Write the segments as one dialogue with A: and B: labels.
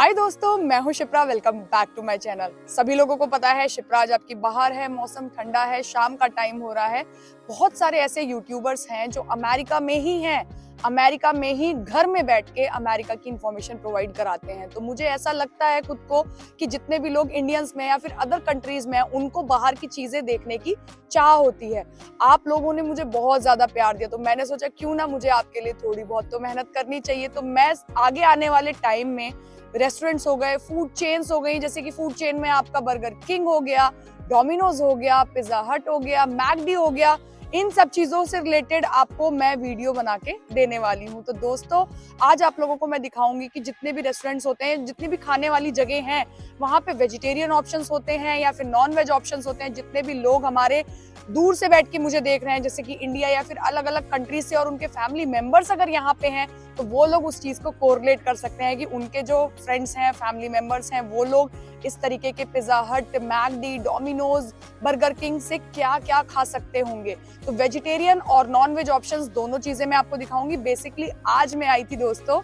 A: हाय दोस्तों, मैं हूं Shipra. Welcome back to my channel. सभी लोगों को पता है शिप्रा आज आपकी बाहर है, मौसम ठंडा है, शाम का टाइम हो रहा है। बहुत सारे ऐसे यूट्यूबर्स हैं जो अमेरिका में ही हैं, अमेरिका में ही घर में बैठ के अमेरिका की इंफॉर्मेशन प्रोवाइड कराते हैं। तो मुझे ऐसा लगता है खुद को कि जितने भी लोग इंडियंस में या फिर अदर कंट्रीज में हैं, उनको बाहर की चीजें देखने की चाह होती है। आप लोगों ने मुझे बहुत ज्यादा प्यार दिया, तो मैंने सोचा क्यों ना मुझे आपके लिए थोड़ी बहुत तो मेहनत करनी चाहिए। तो मैं आगे आने वाले टाइम में रेस्टोरेंट्स हो गए, फूड चेन्स हो गई, जैसे कि फूड चेन में आपका बर्गर किंग हो गया, डोमिनोज हो गया, पिज्जा हट हो गया, मैकडी हो गया, इन सब चीजों से रिलेटेड आपको मैं वीडियो बना के देने वाली हूँ। तो दोस्तों, आज आप लोगों को मैं दिखाऊंगी कि जितने भी रेस्टोरेंट्स होते हैं, जितनी भी खाने वाली जगह हैं, वहां पे वेजिटेरियन ऑप्शंस होते हैं या फिर नॉन वेज ऑप्शंस होते हैं। जितने भी लोग हमारे दूर से बैठ के मुझे देख रहे हैं, जैसे कि इंडिया या फिर अलग अलग कंट्री से, और उनके फैमिली मेंबर्स अगर यहाँ पे हैं, तो वो लोग उस चीज को कोरिलेट कर सकते हैं कि उनके जो फ्रेंड्स हैं, फैमिली मेंबर्स हैं, वो लोग इस तरीके के पिज्जा हट, मैकडी, डोमिनोज, बर्गर किंग से क्या क्या खा सकते होंगे। तो वेजिटेरियन और नॉन वेज ऑप्शंस दोनों चीजें मैं आपको दिखाऊंगी। बेसिकली आज मैं आई थी दोस्तों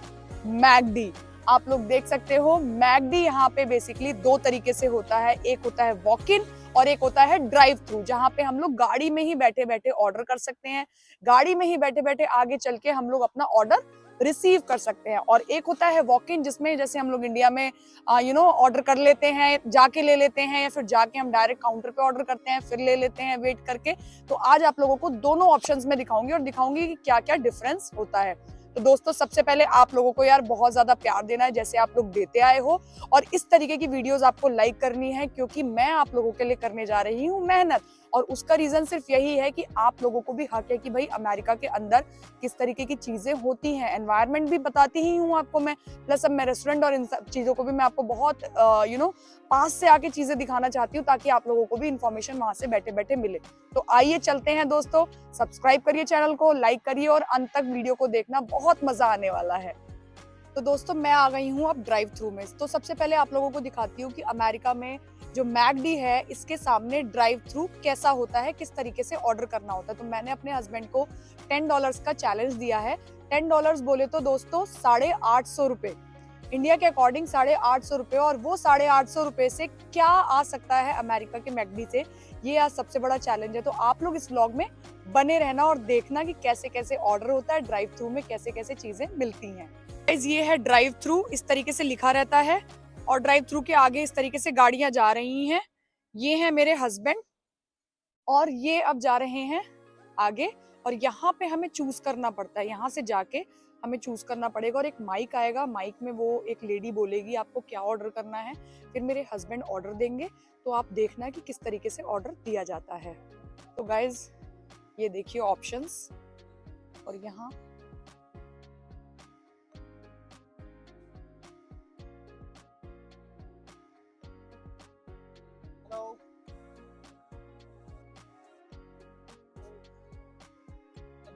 A: मैकडी। आप लोग देख सकते हो मैकडी यहाँ पे बेसिकली दो तरीके से होता है। एक होता है वॉक इन और एक होता है ड्राइव थ्रू, जहाँ पे हम लोग गाड़ी में ही बैठे बैठे ऑर्डर कर सकते हैं। गाड़ी में ही बैठे बैठे आगे चल के हम लोग अपना ऑर्डर रिसीव कर सकते हैं। और एक होता है वॉक इन, जिसमें जैसे हम लोग इंडिया में ऑर्डर कर लेते हैं, जाके ले लेते हैं, या फिर जाके हम डायरेक्ट काउंटर पे ऑर्डर करते हैं, फिर ले लेते हैं वेट करके। तो आज आप लोगों को दोनों ऑप्शंस में दिखाऊंगी और दिखाऊंगी कि क्या क्या डिफरेंस होता है। तो दोस्तों, सबसे पहले आप लोगों को यार बहुत ज्यादा प्यार देना है, जैसे आप लोग देते आए हो, और इस तरीके की वीडियोस आपको लाइक करनी है, क्योंकि मैं आप लोगों के लिए करने जा रही हूँ मेहनत। और उसका रीजन सिर्फ यही है कि आप लोगों को भी हक है कि भाई अमेरिका के अंदर किस तरीके की चीजें होती हैं। एनवायरनमेंट भी बताती ही हूँ आपको मैं, प्लस अब मैं रेस्टोरेंट और इन सब चीजों को भी मैं आपको बहुत पास से आके चीजें दिखाना चाहती हूँ, ताकि आप लोगों को भी इंफॉर्मेशन वहां से बैठे बैठे मिले। तो आइए चलते हैं दोस्तों, सब्सक्राइब करिए चैनल को, लाइक करिए और अंत तक वीडियो को देखना, बहुत मजा आने वाला है। तो दोस्तों, मैं आ गई हूँ अब ड्राइव थ्रू में। तो सबसे पहले आप लोगों को दिखाती हूँ कि अमेरिका में जो मैकडी है, इसके सामने ड्राइव थ्रू कैसा होता है, किस तरीके से ऑर्डर करना होता है। तो मैंने अपने हस्बैंड को $10 का चैलेंज दिया है। $10 बोले तो दोस्तों 850 रुपए, इंडिया के अकॉर्डिंग 850 रुपए। और वो 850 रुपए से क्या आ सकता है अमेरिका के मैकडी से, ये आज सबसे बड़ा चैलेंज है। तो आप लोग इस व्लॉग में बने रहना और देखना कि कैसे कैसे ऑर्डर होता है, ड्राइव थ्रू में कैसे कैसे चीजें मिलती हैं। ये है ड्राइव थ्रू, इस तरीके से लिखा रहता है, और ड्राइव थ्रू के आगे इस तरीके से गाड़ियां जा रही हैं। ये हैं मेरे हस्बैंड, और ये अब जा रहे हैं आगे। और यहाँ पे हमें चूज करना पड़ता है, यहाँ से जाके हमें चूज करना पड़ेगा। और एक माइक आएगा, माइक में वो एक लेडी बोलेगी आपको क्या ऑर्डर करना है, फिर मेरे हस्बैंड ऑर्डर देंगे। तो आप देखना कि किस तरीके से ऑर्डर दिया जाता है। तो गाइज, ये देखिए ऑप्शंस, और यहाँ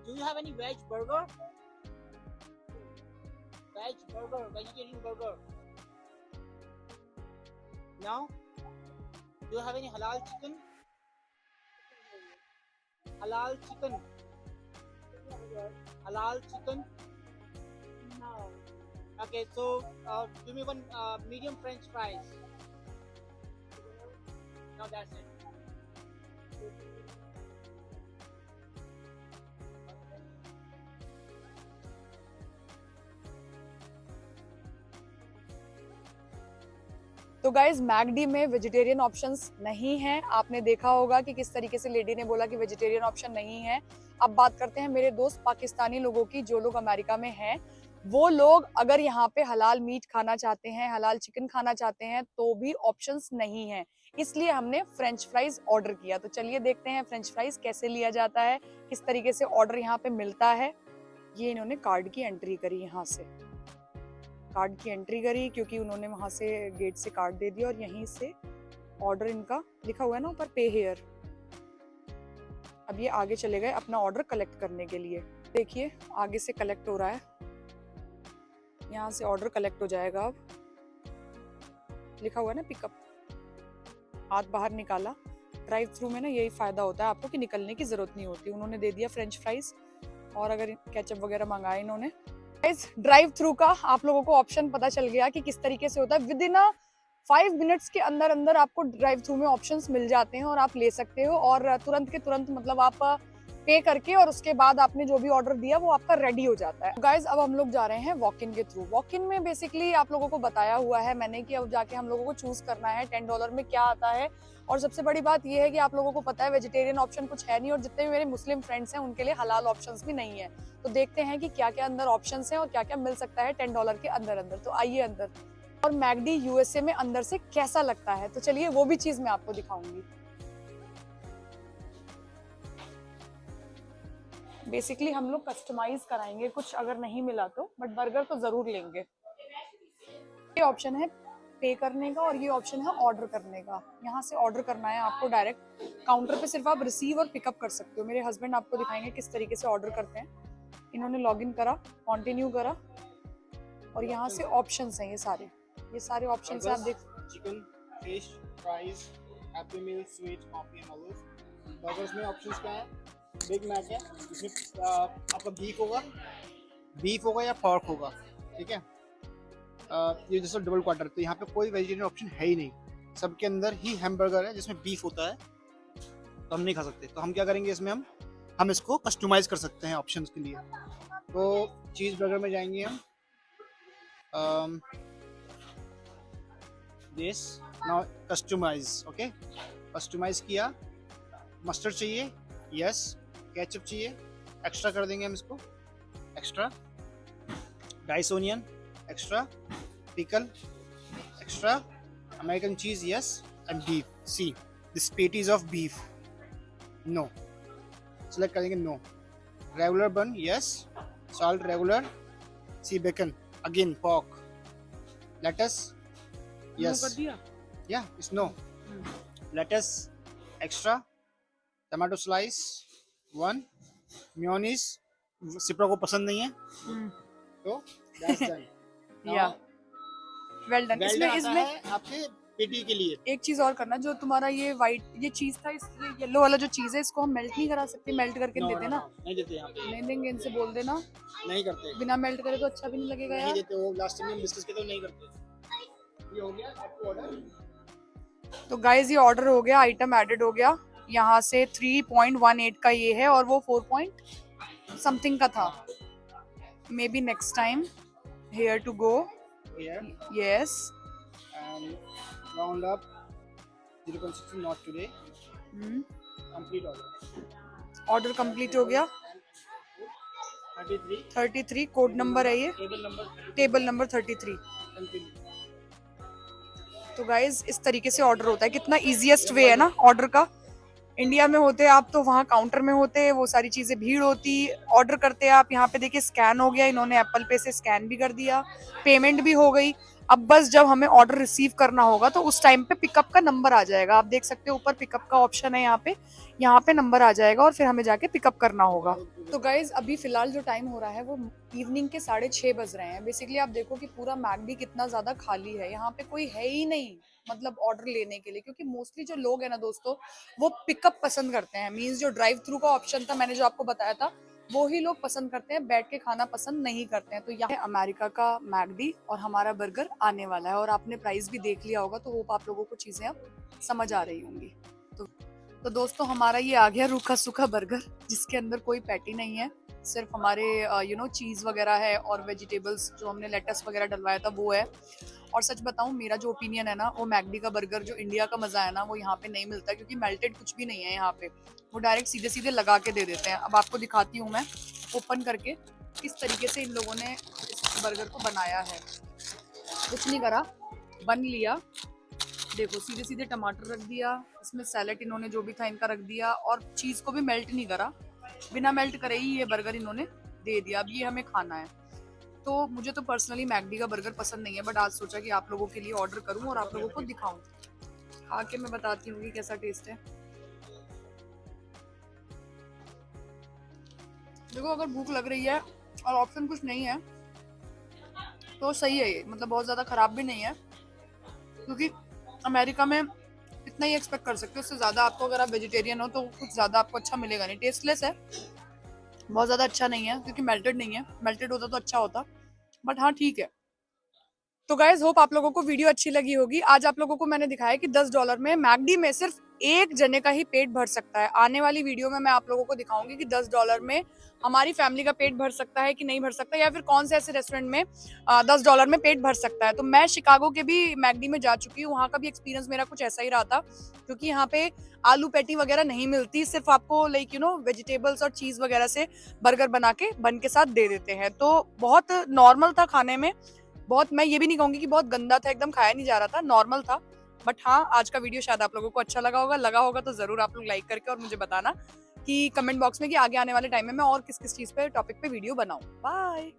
B: Do you have any veg burger? Veg burger, vegetarian burger. No? Do you have any halal chicken? Halal chicken. Halal chicken? No. Okay, so give me one medium French fries. No, that's it.
A: तो guys, McD में vegetarian options नहीं है। आपने देखा होगा कि किस तरीके से लेडी ने बोला कि वेजिटेरियन ऑप्शन नहीं है। अब बात करते हैं मेरे दोस्त पाकिस्तानी लोगों की, जो लोग अमेरिका में हैं। वो लोग अगर यहाँ पे हलाल मीट खाना चाहते हैं, हलाल चिकन खाना चाहते हैं, तो भी ऑप्शंस नहीं है। इसलिए हमने फ्रेंच फ्राइज ऑर्डर किया। तो चलिए देखते हैं फ्रेंच फ्राइज कैसे लिया जाता है, किस तरीके से ऑर्डर यहाँ पे मिलता है। ये इन्होंने कार्ड की एंट्री करी, यहाँ से कार्ड की एंट्री करी, क्योंकि उन्होंने वहां से गेट से कार्ड दे दिया, और यहीं से ऑर्डर इनका लिखा हुआ है ना ऊपर, पे हियर। अब ये आगे चले गए अपना ऑर्डर कलेक्ट करने के लिए। देखिए आगे से कलेक्ट हो रहा है, यहाँ से ऑर्डर कलेक्ट हो जाएगा। अब लिखा हुआ है ना पिकअप, हाथ बाहर निकाला। ड्राइव थ्रू में ना यही फायदा होता है आपको कि निकलने की जरूरत नहीं होती। उन्होंने दे दिया फ्रेंच फ्राइज, और अगर केचप वगैरह मंगाए इन्होंने, गाइस ड्राइव थ्रू का आप लोगों को ऑप्शन पता चल गया कि किस तरीके से होता है। विद इन 5 मिनट्स के अंदर अंदर आपको ड्राइव थ्रू में ऑप्शंस मिल जाते हैं और आप ले सकते हो, और तुरंत के तुरंत मतलब आप पे करके और उसके बाद आपने जो भी ऑर्डर दिया वो आपका रेडी हो जाता है। गाइस अब हम लोग जा रहे हैं वॉक इन के थ्रू। वॉक इन में बेसिकली आप लोगों को बताया हुआ है मैंने कि अब जाके हम लोगों को चूज करना है $10 में क्या आता है। और सबसे बड़ी बात यह है कि आप लोगों को पता है वेजिटेरियन ऑप्शन कुछ है नहीं, और जितने भी मेरे मुस्लिम फ्रेंड्स हैं उनके लिए हलाल ऑप्शंस भी नहीं है। तो देखते हैं कि क्या क्या अंदर ऑप्शंस हैं और क्या क्या मिल सकता है $10 के अंदर अंदर। तो आइए अंदर, और मैकडी यूएसए में अंदर से कैसा लगता है तो चलिए वो भी चीज मैं आपको दिखाऊंगी। बेसिकली हम लोग कस्टमाइज कराएंगे कुछ, अगर नहीं मिला तो, बट बर्गर तो जरूर लेंगे। ये ऑप्शन है पे करने का और ये ऑप्शन है ऑर्डर करने का। यहाँ से ऑर्डर करना है आपको डायरेक्ट काउंटर पे, सिर्फ आप रिसीव और पिकअप कर सकते हो। मेरे हस्बैंड आपको दिखाएंगे किस तरीके से ऑर्डर करते हैं। इन्होंने लॉगिन करा, कंटिन्यू करा, और यहाँ से ऑप्शंस हैं ये सारे ऑप्शंस आप देख।
B: Chicken, fish, fries, happy meal, sweet, coffee and olive. Burgers में ऑप्शंस क्या है? बिग मैक है, इसमें आपका बीफ होगा या पर्क होगा, ठीक है। ये जैसे डबल क्वार्टर, तो यहाँ पे कोई वेजिटेरियन ऑप्शन है ही नहीं, सबके अंदर ही हैमबर्गर है जिसमें बीफ होता है, तो हम नहीं खा सकते। तो हम क्या करेंगे, इसमें हम इसको कस्टमाइज कर सकते हैं ऑप्शंस के लिए। तो चीज़ बर्गर में जाएंगे हम, this now customise, okay. Customise किया, मस्टर्ड चाहिए, यस, केचप चाहिए, एक्स्ट्रा कर देंगे हम इसको, extra, dice onion extra, pickle extra, American cheese yes, and beef, see this patties of beef, no, select करेंगे no, regular bun yes, salt regular, see bacon again, pork, lettuce yes, yeah it's no, lettuce extra, tomato slice 1, mayonnaise Sipra को पसंद नहीं है, तो that's done.
A: या well done. इसमें
B: आपके पेटी के लिए
A: एक चीज और करना, जो तुम्हारा ये वाइट ये चीज था, इस येलो वाला जो चीज है, इसको हम मेल्ट नहीं करा सकते? मेल्ट करके देते ना?
B: नहीं देते यहाँ पे,
A: नहीं देंगे, इनसे बोल देना
B: नहीं करते,
A: बिना मेल्ट करे तो अच्छा भी नहीं लगेगा
B: नहीं
A: यार।
B: देते, वो लास्ट टाइम डिस्कस किया तो नहीं करते। ये हो गया आपको ऑर्डर।
A: तो गाइस ये ऑर्डर हो गया, आइटम एडेड हो गया। यहाँ से 3.18 का ये है और वो 4 पॉइंट समथिंग का था। May be next time, here to go, yes,
B: and round up 0.60, not today, complete
A: order complete हो गया। 33 कोड नंबर है ये, टेबल नंबर 33। तो गाइज इस तरीके से ऑर्डर होता है, कितना इजीएस्ट वे है ना ऑर्डर का। इंडिया में होते आप तो वहाँ काउंटर में होते, वो सारी चीजें भीड़ होती, ऑर्डर करते आप। यहाँ पे देखिए स्कैन हो गया, इन्होंने एप्पल पे से स्कैन भी कर दिया, पेमेंट भी हो गई। अब बस जब हमें ऑर्डर रिसीव करना होगा तो उस टाइम पे पिकअप का नंबर आ जाएगा। आप देख सकते हो ऊपर पिकअप का ऑप्शन है, यहाँ पे नंबर आ जाएगा और फिर हमें जाके पिकअप करना होगा। तो गाइज अभी फिलहाल जो टाइम हो रहा है वो इवनिंग के 6:30 बज रहे हैं। बेसिकली आप देखो कि पूरा मैकडी कितना ज्यादा खाली है, यहाँ पे कोई है ही नहीं मतलब ऑर्डर लेने के लिए, क्योंकि मोस्टली जो लोग है ना दोस्तों वो पिकअप पसंद करते हैं। मींस जो ड्राइव थ्रू का ऑप्शन था मैंने जो आपको बताया था वो ही लोग पसंद करते हैं, बैठ के खाना पसंद नहीं करते हैं। तो यहाँ अमेरिका का मैकडी और हमारा बर्गर आने वाला है, और आपने प्राइस भी देख लिया होगा तो होप आप लोगों को चीजें अब समझ आ रही होंगी। तो दोस्तों हमारा ये आ गया रूखा सूखा बर्गर, जिसके अंदर कोई पैटी नहीं है, सिर्फ हमारे चीज वगैरह है और वेजिटेबल्स जो हमने लेटस वगैरह डलवाया था वो है। और सच बताऊं मेरा जो ओपिनियन है ना, वो मैकडी का बर्गर जो इंडिया का मजा है ना वो यहाँ पे नहीं मिलता, क्योंकि मेल्टेड कुछ भी नहीं है यहाँ पे, वो डायरेक्ट सीधे सीधे लगा के दे देते हैं। अब आपको दिखाती हूँ मैं ओपन करके किस तरीके से इन लोगों ने इस बर्गर को बनाया है। कुछ नहीं करा, बन लिया, देखो सीधे सीधे टमाटर रख दिया, इसमें सैलेड इन्होंने जो भी था इनका रख दिया, और चीज को भी मेल्ट नहीं करा, बिना मेल्ट करे ही ये बर्गर इन्होंने दे दिया। अब ये हमें खाना है। तो मुझे तो पर्सनली मैकडी का बर्गर पसंद नहीं है, बट आज सोचा कि आप लोगों के लिए ऑर्डर करूं और आप लोगों को दिखाऊं, खा के मैं बताती हूँ कि कैसा टेस्ट है। देखो अगर भूख लग रही है और ऑप्शन कुछ नहीं है तो सही है ये, मतलब बहुत ज़्यादा ख़राब भी नहीं है, क्योंकि अमेरिका में इतना ही एक्सपेक्ट कर सकते हो, उससे ज़्यादा आपको, अगर आप वेजिटेरियन हो तो कुछ ज़्यादा आपको अच्छा मिलेगा नहीं। टेस्टलेस है बहुत ज़्यादा अच्छा नहीं है क्योंकि मेल्टेड नहीं है, मेल्टेड होता तो अच्छा होता, बट हाँ ठीक है। तो गाइज होप आप लोगों को वीडियो अच्छी लगी होगी। आज आप लोगों को मैंने दिखाया कि $10 में मैकडी में सिर्फ एक जने का ही पेट भर सकता है। आने वाली वीडियो में मैं आप लोगों को दिखाऊंगी कि $10 में हमारी फैमिली का पेट भर सकता है कि नहीं भर सकता, या फिर कौन से ऐसे रेस्टोरेंट में $10 में पेट भर सकता है। तो मैं शिकागो के भी मैकडी में जा चुकी हूँ, वहाँ का भी एक्सपीरियंस मेरा कुछ ऐसा ही रहा था, क्योंकि यहाँ पे आलू पैटी वगैरह नहीं मिलती, सिर्फ आपको लाइक वेजिटेबल्स और चीज वगैरह से बर्गर बना के बन के साथ दे देते हैं। तो बहुत नॉर्मल था खाने में, बहुत, मैं ये भी नहीं कहूंगी कि बहुत गंदा था, एकदम खाया नहीं जा रहा था, नॉर्मल था। बट हाँ, आज का वीडियो शायद आप लोगों को अच्छा लगा होगा तो जरूर आप लोग लाइक करके और मुझे बताना कि कमेंट बॉक्स में कि आगे आने वाले टाइम में मैं और किस किस चीज पे टॉपिक पे वीडियो बनाऊं। बाय।